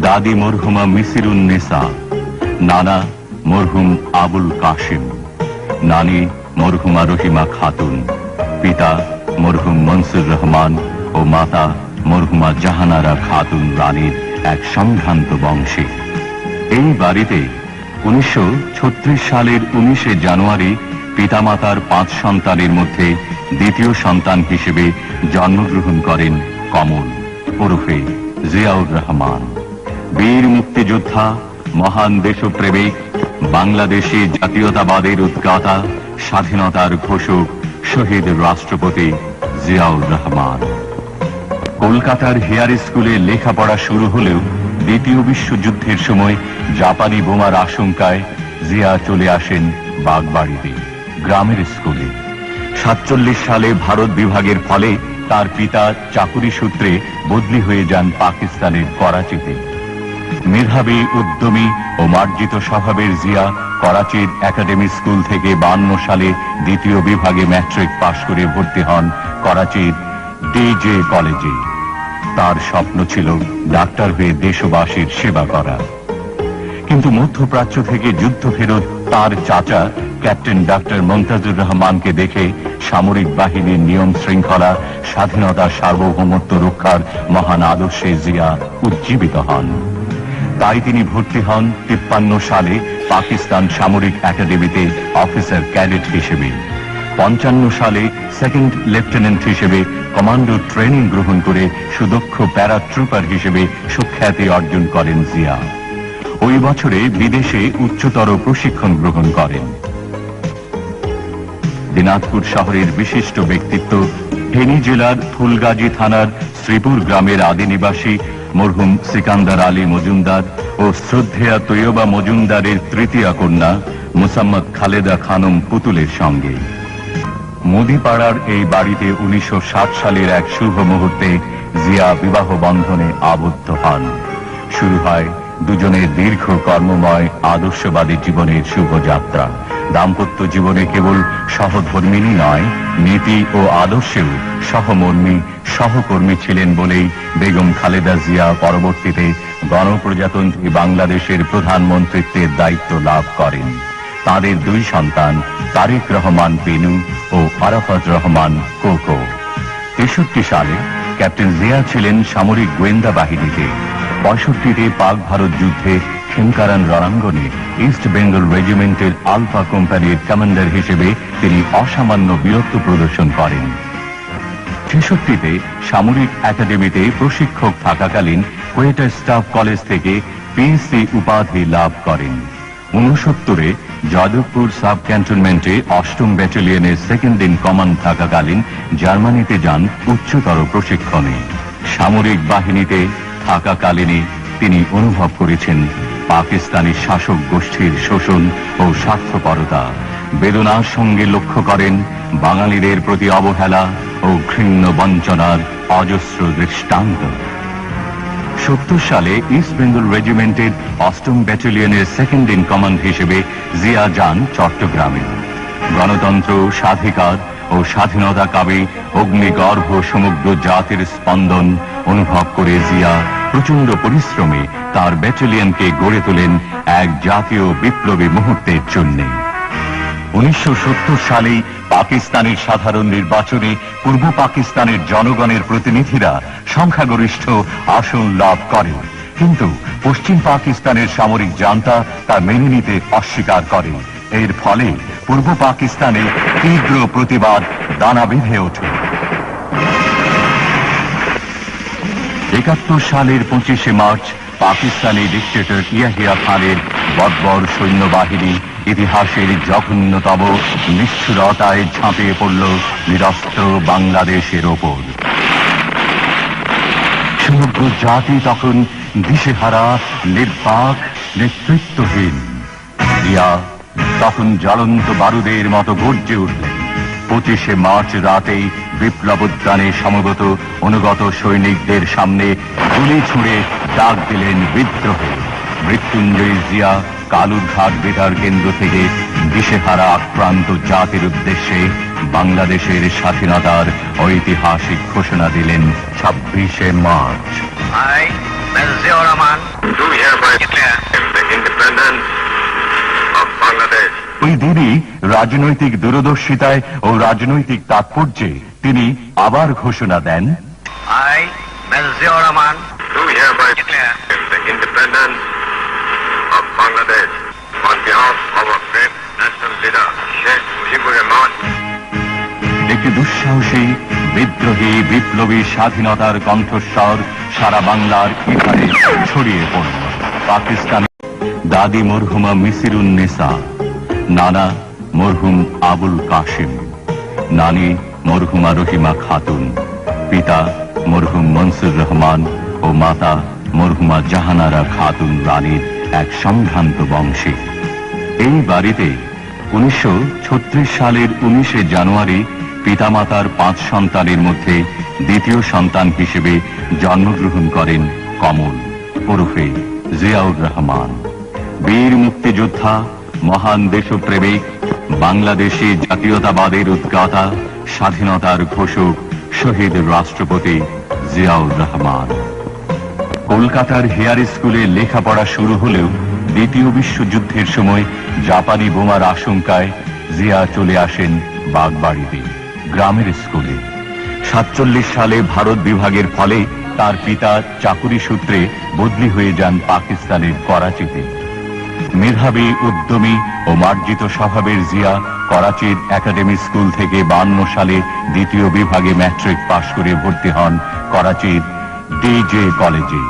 দাদি মরহুমা মিসিরুন নেসা, নানা মরহুম আবুল কাশিম, নানি মরহুমা রহিমা খাতুন, পিতা মরহুম মনসুর রহমান ও মাতা মরহুমা জাহানারা খাতুন রানীর এক সম্ভ্রান্ত বংশে। এই বাড়িতে 1936 সালের 19 জানুয়ারি পিতামাতার 5 সন্তানের মধ্যে দ্বিতীয় সন্তান হিসেবে জন্মগ্রহণ করেন কমল ওরফে জিয়াউর রহমান। বীর মুক্তিযোদ্ধা, মহান দেশপ্রেমিক, বাংলাদেশি জাতীয়তাবাদের উদ্গাতা, স্বাধীনতার ঘোষক শহীদ রাষ্ট্রপতি জিয়াউর রহমান। কলকাতার হেয়ার স্কুলে লেখাপড়া শুরু হলেও দ্বিতীয় বিশ্বযুদ্ধের সময় জাপানি বোমার আশঙ্কায় জিয়া চলে আসেন বাগবাড়িতে গ্রামের স্কুলে। 47 সালে ভারত বিভাগের ফলে তার পিতা চাকুরি সূত্রে বদলি হয়ে যান পাকিস্তানের করাচিতে। মেধাবী, উদ্যমী ও মার্জিত স্বভাবের জিয়া করাচির একাডেমি স্কুল থেকে 52 সালে দ্বিতীয় বিভাগে ম্যাট্রিক পাশ করে ভর্তি হন করাচির ডিজে কলেজে। তার স্বপ্ন ছিল ডাক্তার হয়ে দেশবাসীর সেবা করা। কিন্তু মধ্যপ্রাচ্য থেকে যুদ্ধ ফেরত তার চাচা ক্যাপ্টেন ডাক্তার মমতাজুর রহমানকে দেখে সামরিক বাহিনীর নিয়ম শৃঙ্খলা, স্বাধীনতা, সার্বভৌমত্ব রক্ষার মহান আদর্শে জিয়া উজ্জীবিত হন। তাই তিনি ভর্তি হন 53 সালে পাকিস্তান সামরিক একাডেমিতে অফিসার ক্যাডেট হিসেবে। 55 সালে সেকেন্ড লেফটেন্যান্ট হিসেবে কমান্ডো ট্রেনিং গ্রহণ করে সুদক্ষ প্যারাট্রুপার হিসেবে সুখ্যাতি অর্জন করেন জিয়া। ওই বছরে বিদেশে উচ্চতর প্রশিক্ষণ গ্রহণ করেন। দিনাজপুর শহরের বিশিষ্ট ব্যক্তিত্ব, ফেনী জেলার ফুলগাজী থানার শ্রীপুর গ্রামের আদি নিবাসী মরহুম সিকান্দার আলী মজুমদার ও শ্রদ্ধেয়া তৈয়বা মজুমদারের তৃতীয় কন্যা মুসাম্মদ খালেদা খানম পুতুলের সঙ্গে মুদিপাড়ার এই বাড়িতে 1960 সালের এক শুভ মুহূর্তে জিয়া বিবাহ বন্ধনে আবদ্ধ হন। শুরু হয় দুজনের দীর্ঘ কর্মময় আদর্শবাদী জীবনের শুভযাত্রা। দাম্পত্য জীবনে কেবল সহধর্মিনী নয়, নীতি ও আদর্শেও সহমর্মী, সহকর্মী ছিলেন বলেই বেগম খালেদা জিয়া পরবর্তীতে গণপ্রজাতন্ত্রী বাংলাদেশের প্রধানমন্ত্রীত্বের দায়িত্ব লাভ করেন। তাদের 2 সন্তান তারেক রহমান পেনু ও আরাফাত রহমান কোকো। 63 সালে ক্যাপ্টেন জিয়া ছিলেন সামরিক গোয়েন্দা বাহিনীতে। 65-তে পাক ভারত যুদ্ধে খেমকারান রণাঙ্গনে ইস্ট বেঙ্গল রেজিমেন্টের আলফা কোম্পানির কমান্ডার হিসেবে তিনি অসামান্য বীরত্ব প্রদর্শন করেন। 66-তে সামরিক একাডেমিতে প্রশিক্ষক থাকাকালীন কোয়েটা স্টাফ কলেজ থেকে পিএসসি উপাধি লাভ করেন। 69-এ যাদবপুর সাব ক্যান্টনমেন্টে 8ম ব্যাটালিয়নের সেকেন্ড ইন কমান্ড থাকাকালীন জার্মানিতে যান উচ্চতর প্রশিক্ষণে। সামরিক বাহিনীতে থাকাকালীনই তিনি অনুভব করেছেন পাকিস্তানি শাসক গোষ্ঠীর শোষণ ও স্বার্থপরতা। বেদনার সঙ্গে লক্ষ্য করেন বাঙালিদের প্রতি অবহেলা ও ঘৃণ্য বঞ্চনার অজস্র দৃষ্টান্ত। 70 সালে ইস্ট বেঙ্গল রেজিমেন্টের 8ম ব্যাটালিয়নের সেকেন্ড ইন কমান্ড হিসেবে জিয়া যান চট্টগ্রামে। গণতন্ত্র, স্বাধিকার ও স্বাধীনতা কাবে অগ্নিগর্ভ সমগ্র জাতির স্পন্দন অনুভব করে জিয়া প্রচন্ড পরিশ্রমে তার ব্যাটালিয়নকে গড়ে তোলেন এক জাতীয় বিপ্লবী মুহূর্তের জন্য। 1970 সালে পাকিস্তানের সাধারণ নির্বাচনে পূর্ব পাকিস্তানের জনগণের প্রতিনিধিরা সংখ্যাগরিষ্ঠ আসন লাভ করে, কিন্তু পশ্চিম পাকিস্তানের সামরিক জান্তা তা মেনে নিতে অস্বীকার করে। এর ফলে পূর্ব পাকিস্তানে তীব্র প্রতিবাদ দানা বেঁধে ওঠে। 71 সালের 25শে মার্চ পাকিস্তানি ডিক্টেটর ইয়াহিয়া খানের বর্বর সৈন্যবাহিনী ইতিহাসের জঘন্যতম নিষ্ঠুরতায় ঝাঁপিয়ে পড়ল নিরস্ত্র বাংলাদেশের ওপর। সমগ্র জাতি তখন দিশেহারা, নির্বাক, নেতৃত্বহীন। জিয়া তখন জ্বলন্ত বারুদের মতো গর্জে উঠলেন। 25শে মার্চ রাতেই বিপ্লবোদ্যানে সমবেত অনুগত সৈনিকদের সামনে গুলি ছুঁড়ে ডাক দিলেন বিদ্রোহে। মৃত্যুঞ্জয়ী জিয়া কালুরঘাট বেতার কেন্দ্র থেকে দিশেহারা আক্রান্ত জাতির উদ্দেশ্যে বাংলাদেশের স্বাধীনতার ঐতিহাসিক ঘোষণা দিলেন 26শে March. I, Mr. Ziaur Rahman, do ওই দিনই রাজনৈতিক দূরদর্শিতায় ও রাজনৈতিক তাৎপর্যে তিনি আবার ঘোষণা দেন, I, Mr. Ziaur Rahman, do hereby declare the independence of Bangladesh on behalf of our great national leader, Sheikh Mujibur Rahman. একটি দুঃসাহসী বিদ্রোহী বিপ্লবী স্বাধীনতার কণ্ঠস্বর সারা বাংলার ইথারে ছড়িয়ে পড়ল। পাকিস্তানের দাদি মরহুমা মিসিরুন্নেসা, নানা মরহুম আবুল কাশিম, নানি মরহুমা রহিমা খাতুন, পিতা মরহুম মনসুর রহমান ও মাতা মরহুমা জাহানারা খাতুন রানীর এক সম্ভ্রান্ত বংশে। এই বাড়িতে 1936 সালের 19 জানুয়ারি পিতামাতার 5 সন্তানের মধ্যে দ্বিতীয় সন্তান হিসেবে জন্মগ্রহণ করেন কমল ওরফে জিয়াউর রহমান। বীর মুক্তিযোদ্ধা, মহান দেশপ্রেমিক, বাংলাদেশি জাতীয়তাবাদের উদ্গাতা, স্বাধীনতার ঘোষক, শহীদ রাষ্ট্রপতি জিয়াউর রহমান। কলকাতার হেয়ার স্কুলে লেখাপড়া শুরু হলেও দ্বিতীয় বিশ্বযুদ্ধের সময় জাপানি বোমার আশঙ্কায় জিয়া চলে আসেন বাগবাড়িতে গ্রামের স্কুলে। 47 সালে ভারত বিভাগের ফলে তার পিতা চাকুরি সূত্রে বদলি হয়ে যান পাকিস্তানের করাচিতে। মেধাবী, উদ্যমী ও মার্জিত স্বভাবের জিয়া করাচির একাডেমি স্কুল থেকে 52 সালে দ্বিতীয় বিভাগে ম্যাট্রিক পাশ করে ভর্তি হন করাচির ডিজে কলেজে।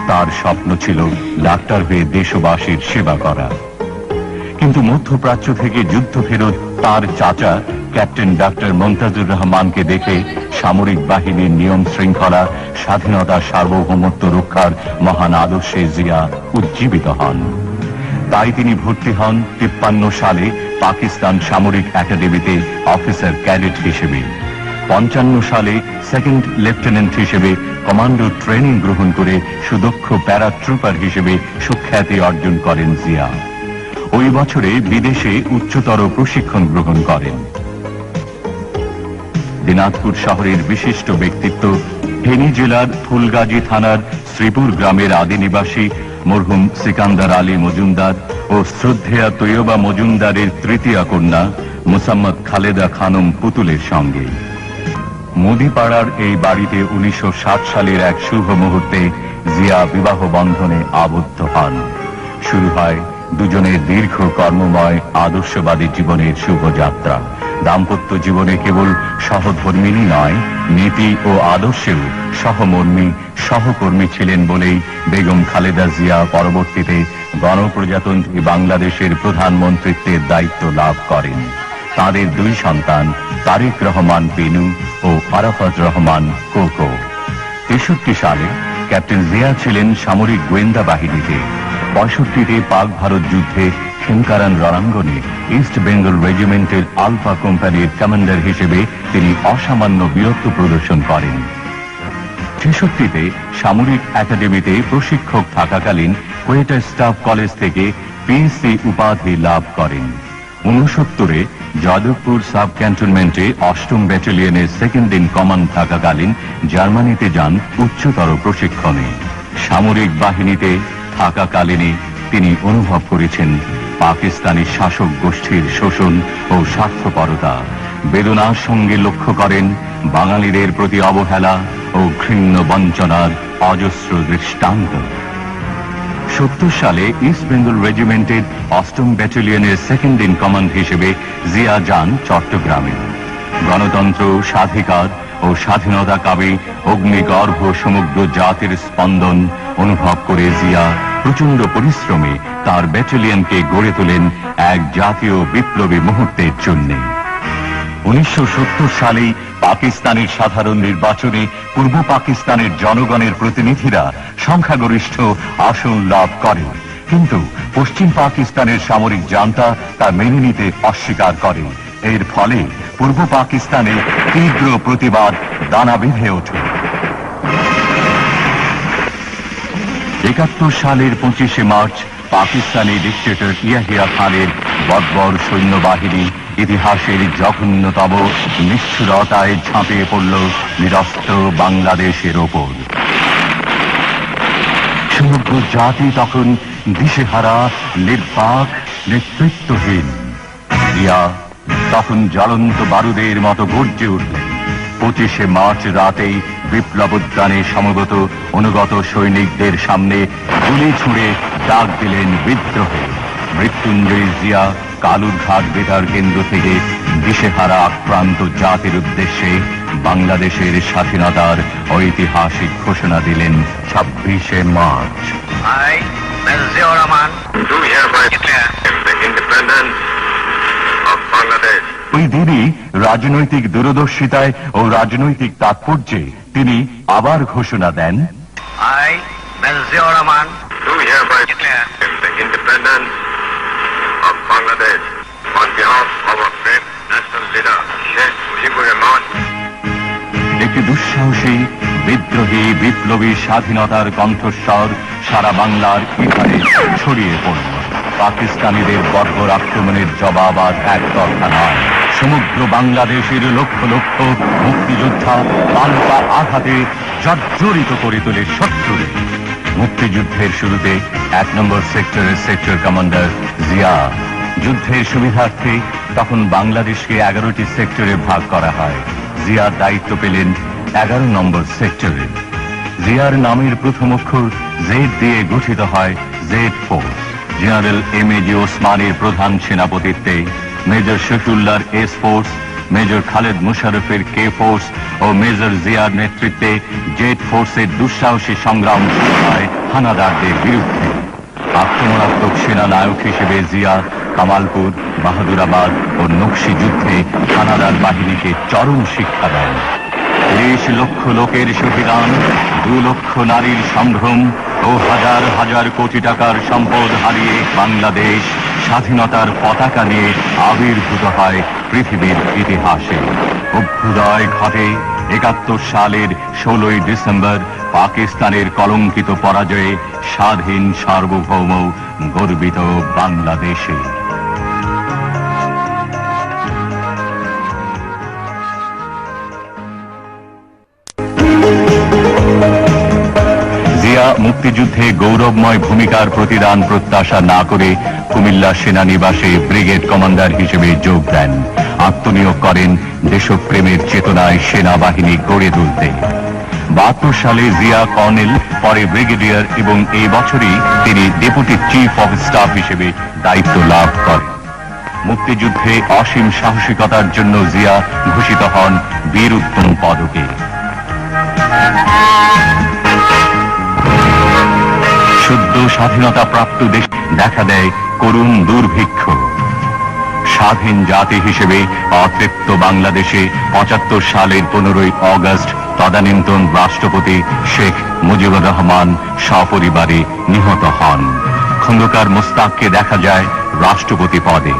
তার স্বপ্ন ছিল ডাক্তার হয়ে দেশবাসীর সেবা করা। কিন্তু মধ্যপ্রাচ্য থেকে যুদ্ধ ফেরত তার চাচা ক্যাপ্টেন ডাক্তার মমতাজুর রহমানকে দেখে সামরিক বাহিনীর নিয়ম শৃঙ্খলা, স্বাধীনতা, সার্বভৌমত্ব রক্ষার মহান আদর্শে জিয়া উজ্জীবিত হন। তাই তিনি ভর্তি হন 53 সালে পাকিস্তান সামরিক একাডেমিতে অফিসার ক্যাডেট হিসেবে। 55 সালে সেকেন্ড লেফটেন্যান্ট হিসেবে কমান্ডো ট্রেনিং গ্রহণ করে সুদক্ষ প্যারাট্রুপার হিসেবে সুখ্যাতি অর্জন করেন জিয়া। ওই বছরে বিদেশে উচ্চতর প্রশিক্ষণ গ্রহণ করেন। দিনাজপুর শহরের বিশিষ্ট ব্যক্তিত্ব, ফেনী জেলার ফুলগাজী থানার শ্রীপুর গ্রামের আদি নিবাসী মরহুম সিকান্দার আলী মজুমদার ও শ্রদ্ধেয়া তৈয়বা মজুমদারের তৃতীয় কন্যা মুসাম্মদ খালেদা খানম পুতুলের সঙ্গে মুদিপাড়ার এই বাড়িতে 1960 সালের এক শুভ মুহূর্তে জিয়া বিবাহ বন্ধনে আবদ্ধ হন। শুরু হয় দুজনের দীর্ঘ কর্মময় আদর্শবাদী জীবনের শুভযাত্রা। দাম্পত্য জীবনে কেবল সহধর্মিনী নয়, নীতি ও আদর্শেও সহমর্মী, সহকর্মী ছিলেন বলেই বেগম খালেদা জিয়া পরবর্তীতে গণপ্রজাতন্ত্রী বাংলাদেশের প্রধানমন্ত্রীত্বের দায়িত্ব লাভ করেন। তাদের 2 সন্তান তারেক রহমান পেনু ও আরাফাত রহমান কোকো। 63 সালে ক্যাপ্টেন জিয়া ছিলেন সামরিক গোয়েন্দা বাহিনীতে। 65-তে পাক ভারত যুদ্ধে খেমকারান রণাঙ্গনে ইস্ট বেঙ্গল রেজিমেন্টের আলফা কোম্পানির কমান্ডার হিসেবে তিনি অসামান্য বীরত্ব প্রদর্শন করেন। 66-তে সামরিক একাডেমিতে প্রশিক্ষক থাকাকালীন কোয়েটা স্টাফ কলেজ থেকে পিএসসি উপাধি লাভ করেন। 69-এ যাদবপুর সাব ক্যান্টনমেন্টে 8ম ব্যাটালিয়নের সেকেন্ড ইন কমান্ড থাকাকালীন জার্মানিতে যান উচ্চতর প্রশিক্ষণে। সামরিক বাহিনীতে থাকাকালীনই তিনি অনুভব করেছেন পাকিস্তানি শাসক গোষ্ঠীর শোষণ ও স্বার্থপরতা। বেদনার সঙ্গে লক্ষ্য করেন বাঙালিদের প্রতি অবহেলা ও ঘৃণ্য বঞ্চনার অজস্র দৃষ্টান্ত। 70 সালে ইস্ট বেঙ্গল রেজিমেন্টের 8ম ব্যাটালিয়নের সেকেন্ড ইন কমান্ড হিসেবে জিয়া যান চট্টগ্রামে। গণতন্ত্র, স্বাধিকার ও স্বাধীনতা কামী অগ্নিগর্ভ সমগ্র জাতির স্পন্দন অনুভব করে জিয়া প্রচন্ড পরিশ্রমে তার ব্যাটালিয়নকে গড়ে তোলেন এক জাতীয় বিপ্লবী মুহূর্তের জন্য। 1970 সালে পাকিস্তানের সাধারণ নির্বাচনে পূর্ব পাকিস্তানের জনগণের প্রতিনিধিরা সংখ্যাগরিষ্ঠ আসন লাভ করে, কিন্তু পশ্চিম পাকিস্তানের সামরিক জান্তা তা মেনে নিতে অস্বীকার করে। এর ফলে পূর্ব পাকিস্তানে তীব্র প্রতিবাদ দানা বেঁধে ওঠে। 71 সালের 25শে মার্চ পাকিস্তানি ডিক্টেটর ইয়াহিয়া খানের বর্বর সৈন্যবাহিনী ইতিহাসের জঘন্যতম নিষ্ঠুরতায় ঝাঁপিয়ে পড়ল নিরস্ত্র বাংলাদেশের ওপর। সমগ্র জাতি তখন দিশেহারা, নির্বাক, নেতৃত্বহীন। জিয়া তখন জ্বলন্ত বারুদের মতো গর্জে উঠলেন। 25শে মার্চ রাতেই বিপ্লব উদ্যানে সমবেত অনুগত সৈনিকদের সামনে গুলি ছুঁড়ে ডাক দিলেন বিদ্রোহে। মৃত্যুঞ্জয়ী জিয়া কালুরঘাট বেতার কেন্দ্র থেকে দিশেহারা আক্রান্ত জাতির উদ্দেশ্যে বাংলাদেশের স্বাধীনতার ঐতিহাসিক ঘোষণা দিলেন 26শে March. I, Mr. Ziaur Rahman, do hereby declare the independence of Bangladesh. ওই দিনই রাজনৈতিক দূরদর্শিতায় ও রাজনৈতিক তাৎপর্যে তিনি আবার ঘোষণা দেন, I, Mr. Ziaur Rahman, Do hereby declare the independence of Bangladesh on behalf of our great national leader, Sheikh Mujibur Rahman. একটি দুঃসাহসী বিদ্রোহী বিপ্লবী স্বাধীনতার কণ্ঠস্বর সারা বাংলার ইথারে ছড়িয়ে পড়ল। পাকিস্তানিদের বর্বর আক্রমণের জবাব আর একতরফা নয়, সমগ্র বাংলাদেশের লক্ষ লক্ষ মুক্তিযোদ্ধা পাল্টা আঘাতে জর্জরিত করে তোলে শত্রুরে। মুক্তিযুদ্ধের শুরুতে 1 নম্বর সেক্টরের সেক্টর কমান্ডার জিয়া। যুদ্ধের সুবিধার্থে তখন বাংলাদেশকে 11টি সেক্টরে ভাগ করা হয়। জিয়া দায়িত্ব পেলেন 11 নম্বর সেক্টরে। জিয়ার নামের প্রথম অক্ষর জেড দিয়ে গঠিত হয় জেড ফোর্স। General M A G. ওসমানের প্রধান সেনাপতিত্বে মেজর শফিউল্লাহর এস ফোর্স, মেজর খালেদ মুশারফের কে ফোর্স ও মেজর জিয়ার নেতৃত্বে জেড ফোর্সের দুঃসাহসী সংগ্রাম শুরু হয় হানাদারদের বিরুদ্ধে। আক্রমণাত্মক সেনা নায়ক হিসেবে জিয়া কামালপুর, বাহাদুরাবাদ ও নকশি যুদ্ধে হানাদার বাহিনীকে চরম শিক্ষা দেন। 30 লক্ষ লোকের শহীদান, 2 লক্ষ নারীর সম্ভ্রম ও হাজার হাজার কোটি টাকার সম্পদ হারিয়ে বাংলাদেশ স্বাধীনতার পতাকা নিয়ে আবির্ভূত হয় পৃথিবীর ইতিহাসে। অভ্যুদয় ঘটে 71 সালের 16ই ডিসেম্বর পাকিস্তানের কলঙ্কিত পরাজয়ে স্বাধীন সার্বভৌম গর্বিত বাংলাদেশে। জিয়া মুক্তিযুদ্ধে গৌরবময় ভূমিকার প্রতিদান প্রত্যাশা না করে কুমিল্লা সেনানিবাসে ব্রিগেড কমান্ডার হিসেবে যোগ দেন। আত্মনিয়োগ করেন দেশপ্রেমের চেতনায় সেনাবাহিনী গড়ে তুলতে। 72 সালে জিয়া কর্নেল, পরে ব্রিগেডিয়ার এবং এই বছরই তিনি ডেপুটি চিফ অফ স্টাফ হিসেবে দায়িত্ব লাভ করেন। মুক্তিযুদ্ধে অসীম সাহসিকতার জন্য জিয়া ভূষিত হন বীর উত্তম পদকে। সদ্য স্বাধীনতা প্রাপ্ত দেশ দেখা দেয় করুণ দুর্ভিক্ষ। স্বাধীন জাতি হিসেবে অতৃপ্ত বাংলাদেশে 75 সালের 15ই অগস্ট তদানীন্তন রাষ্ট্রপতি শেখ মুজিবুর রহমান সপরিবারে নিহত হন। খন্দকার মোস্তাককে দেখা যায় রাষ্ট্রপতি পদে।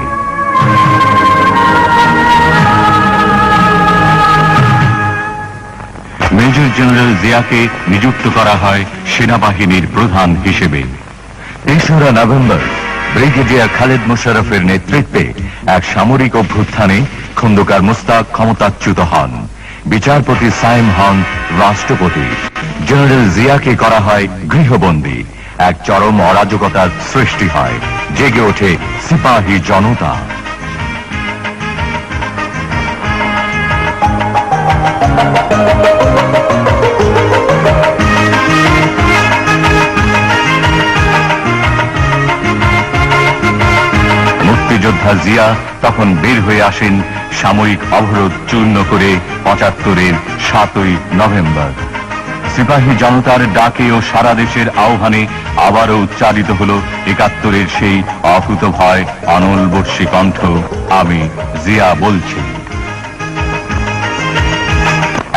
মেজর জেনারেল জিয়াকে নিযুক্ত করা হয় সেনাবাহিনীর প্রধান হিসেবে। 3রা নভেম্বর ব্রিগেডিয়ার খালেদ মুশারফের নেতৃত্বে এক সামরিক অভ্যুত্থানে খন্দকার মোস্তাক ক্ষমতাচ্যুত হন। বিচারপতি সাইম হন রাষ্ট্রপতি। জেনারেল জিয়াকে করা হয় গৃহবন্দী। এক চরম অরাজকতার সৃষ্টি হয়, জেগে ওঠে সিপাহী জনতা। মুক্তিযোদ্ধা জিয়া তখন বের হয়ে আসেন সাময়িক অবরোধ চূর্ণ করে 75-এর 7ই নভেম্বর। সিপাহী জনতার ডাকে ও সারা দেশের আহ্বানে আবারও উচ্চারিত হল 71-এর সেই অকুতভয় অনলবর্ষী কণ্ঠ, আমি জিয়া বলছি।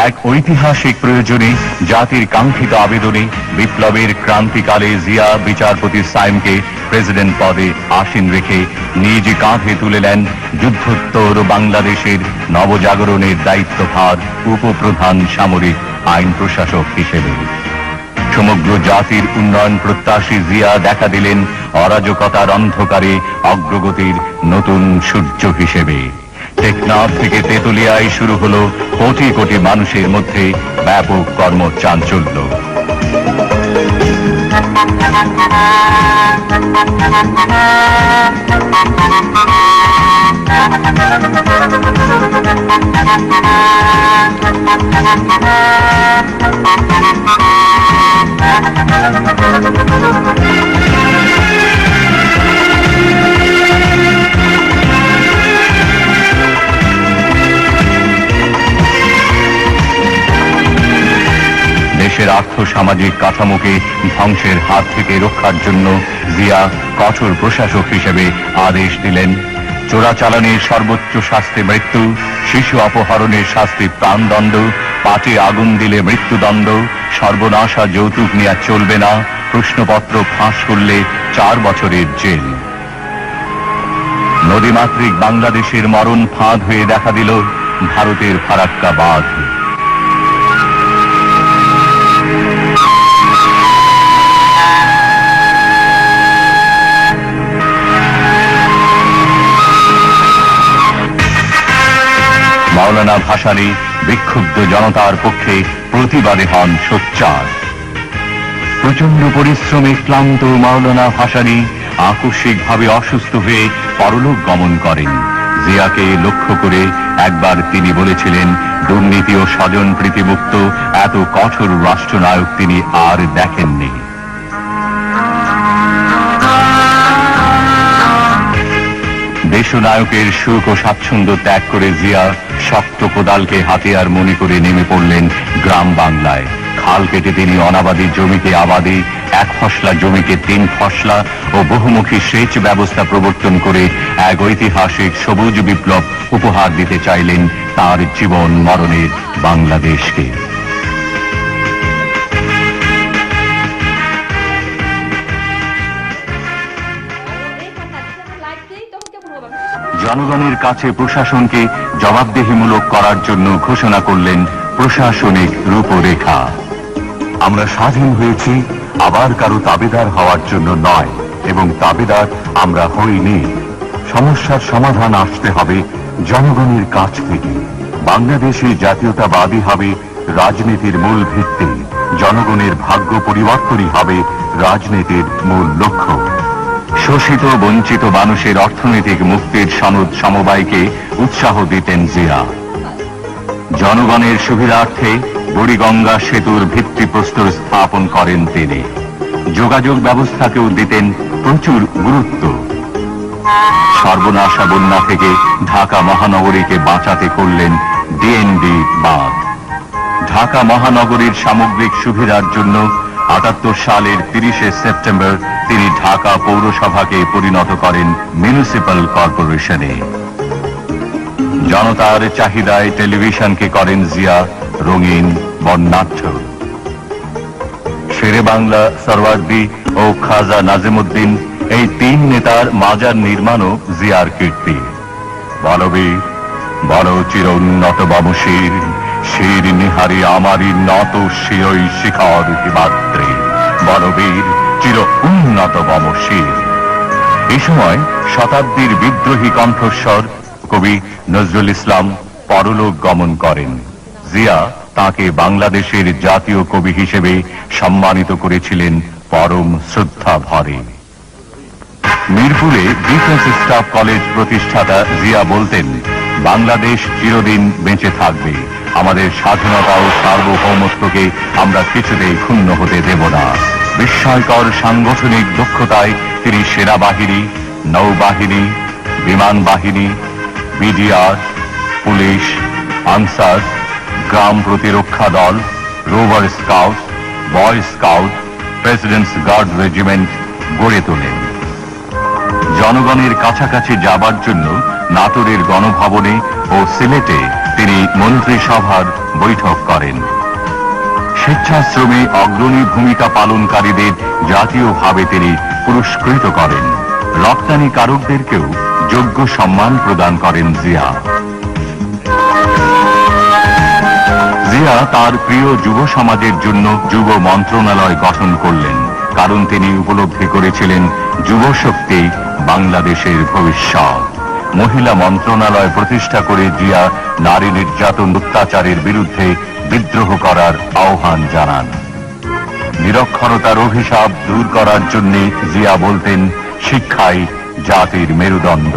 এক ঐতিহাসিক প্রয়োজনে, জাতির কাঙ্ক্ষিত আবেদনে বিপ্লবের ক্রান্তিকালে জিয়া বিচারপতি সাইমকে প্রেসিডেন্ট পদে আসীন রেখে নিজ কাঁধে তুলে নেন যুদ্ধোত্তর বাংলাদেশের নবজাগরণের দায়িত্বভার উপপ্রধান সামরিক আইন প্রশাসক হিসেবে। সমগ্র জাতির উন্নয়ন প্রত্যাশী জিয়া দেখা দিলেন অরাজকতার অন্ধকারে অগ্রগতির নতুন সূর্য হিসেবে। টেকনাফ থেকে তেতুলিয়ায় শুরু হলো কোটি কোটি মানুষের মধ্যে ব্যাপক কর্মচাঞ্চল্য। দেশের আর্থসামাজিক কাঠামোকে ধ্বংসের হাত থেকে রক্ষার জন্য জিয়া কঠোর প্রশাসক হিসেবে আদেশ দিলেন। চোরাচালানের সর্বোচ্চ শাস্তি মৃত্যু, শিশু অপহরণের শাস্তি প্রাণদণ্ড, পাটে আগুন দিলে মৃত্যুদণ্ড, সর্বনাশা যৌতুক নেওয়া চলবে না, প্রশ্নপত্র ফাঁস করলে 4 বছরের জেল। নদীমাতৃক বাংলাদেশের মরণ ফাঁদ হয়ে দেখা দিল ভারতের ফারাক্কা বাঁধ। মাওলানা ভাসানী বিক্ষুব্ধ জনতার পক্ষে প্রতিবাদে হন সোচ্চার। প্রচন্ড পরিশ্রমে ক্লান্ত মাওলানা ভাসানী আকস্মিকভাবে অসুস্থ হয়ে পরলোক গমন করেন। জিয়াকে লক্ষ্য করে একবার তিনি বলেছিলেন, দুর্নীতি ও স্বজন প্রীতিমুক্ত এত কঠোর রাষ্ট্রনায়ক তিনি আর দেখেননি। দেশনায়কের সুখ ও স্বাচ্ছন্দ্য ত্যাগ করে জিয়া শক্ত কোদালকে হাতিয়ার মনে করে নেমে পড়লেন গ্রাম বাংলায়। খাল কেটে তিনি অনাবাদী জমিকে আবাদী, 1 ফসলা জমিকে 3 ফসলা ও বহুমুখী সেচ ব্যবস্থা প্রবর্তন করে এক ঐতিহাসিক সবুজ বিপ্লব উপহার দিতে চাইলেন তার জীবন মরণের বাংলাদেশকে। জনগণের কাছে প্রশাসনকে জবাবদিহিমূলক করার জন্য ঘোষণা করলেন প্রশাসনিক রূপরেখা। আমরা স্বাধীন হয়েছি আবার কারো তাবেদার হওয়ার জন্য নয়, এবং তাবেদার আমরা হইনি। সমস্যার সমাধান আসতে হবে জনগণের কাছ থেকে। বাংলাদেশে জাতীয়তাবাদী হবে রাজনীতির মূল ভিত্তি, জনগণের ভাগ্য পরিবর্তনই হবে রাজনীতির মূল লক্ষ্য। শোষিত বঞ্চিত মানুষের অর্থনৈতিক মুক্তির সনদ সমবায়কে উৎসাহ দিতেন জিয়া। জনগণের সুবিধার্থে বুড়িগঙ্গা সেতুর ভিত্তিপ্রস্তর স্থাপন করেন তিনি। যোগাযোগ ব্যবস্থাকেও দিতেন প্রচুর গুরুত্ব। সর্বনাশা বন্যা থেকে ঢাকা মহানগরীকে বাঁচাতে করলেন ডিএনডি বাঁধ। ঢাকা মহানগরীর সামগ্রিক সুবিধার জন্য ৭৮ সালের ৩০শে সেপ্টেম্বর তিনি ঢাকা পৌরসভাকে পরিণত করেন মিউনিসিপ্যাল কর্পোরেশনে। জনতার চাহিদায় টেলিভিশনকে করেন জিয়া রঙিন বর্ণাঢ্য। শেরে বাংলা সরওয়ার্দী ও খাজা নাজিমুদ্দিন এই 3 নেতার মাজার নির্মাণও জিয়ার কীর্তি। বলবীর বল চির উন্নত বমশির, শির নিহারি আমারি নত শিরই শিখর হিমাদ্রি, বলবীর চির উন্নত বমশির। এই সময় শতাব্দীর বিদ্রোহী কণ্ঠস্বর কবি নজরুল ইসলাম পরলোক গমন করেন। জিয়া তাকে বাংলাদেশের জাতীয় কবি হিসেবে সম্মানিত করেছিলেন পরম শ্রদ্ধা ভরে। মিরপুরে ডিফেন্স স্টাফ কলেজ প্রতিষ্ঠাতা জিয়া বলতেন, বাংলাদেশ চিরদিন বেঁচে থাকবে, আমাদের স্বাধীনতা ও সার্বভৌমত্বকে আমরা কিছুতেই ক্ষুণ্ণ হতে দেব না। বিস্ময়কর সাংগঠনিক দক্ষতায় তিনি সেনাবাহিনী, নৌবাহিনী, বিমান বাহিনী, বিডিআর, পুলিশ, আনসার, গ্রাম প্রতিরক্ষা দল, rover scout, boy scout, presidents guard regiment গড়ে তোলেন। জনগণের কাছাকাছি যাবার জন্য নাটোরের গণভবনে ও সিলেটে তিনি মন্ত্রিসভার বৈঠক করেন। স্বেচ্ছাশ্রমে অগ্রণী ভূমিকা পালনকারীদের জাতীয়ভাবে তিনি পুরস্কৃত করেন। রপ্তানিকারকদেরকেও যোগ্য সম্মান প্রদান করেন জিয়া। জিয়া তার প্রিয় যুব সমাজের জন্য যুব মন্ত্রণালয় গঠন করলেন, কারণ তিনি উপলব্ধি করেছিলেন যুব শক্তি বাংলাদেশের ভবিষ্যৎ। মহিলা মন্ত্রণালয় প্রতিষ্ঠা করে জিয়া নারী নির্যাতন অত্যাচারের বিরুদ্ধে বিদ্রোহ করার আহ্বান জানান। নিরক্ষরতার অভিশাপ দূর করার জন্য জিয়া বলতেন, শিক্ষাই জাতির মেরুদণ্ড।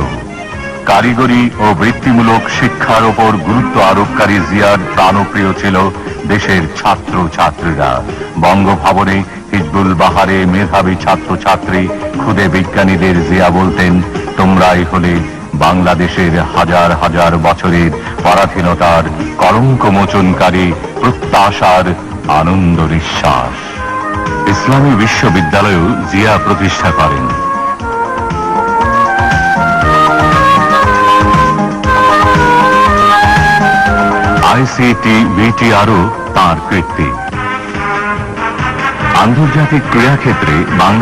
কারিগরি ও বৃত্তিমূলক শিক্ষার ওপর গুরুত্ব আরোপকারী জিয়ার প্রাণপ্রিয় ছিল দেশের ছাত্র ছাত্রীরা। বঙ্গভবনে হিজবুল বাহারে মেধাবী ছাত্রছাত্রী খুদে বিজ্ঞানীদের জিয়া বলতেন, তোমরাই হলে বাংলাদেশের হাজার হাজার বছরের পরাধীনতার কলঙ্ক মোচনকারী প্রত্যাশার আনন্দ নিঃশ্বাস। ইসলামী বিশ্ববিদ্যালয়ও জিয়া প্রতিষ্ঠা করেন। আইসিটি বিটিআরও তাঁর কৃতি। আন্তর্জাতিক ক্রীড়াক্ষেত্রে বাংলা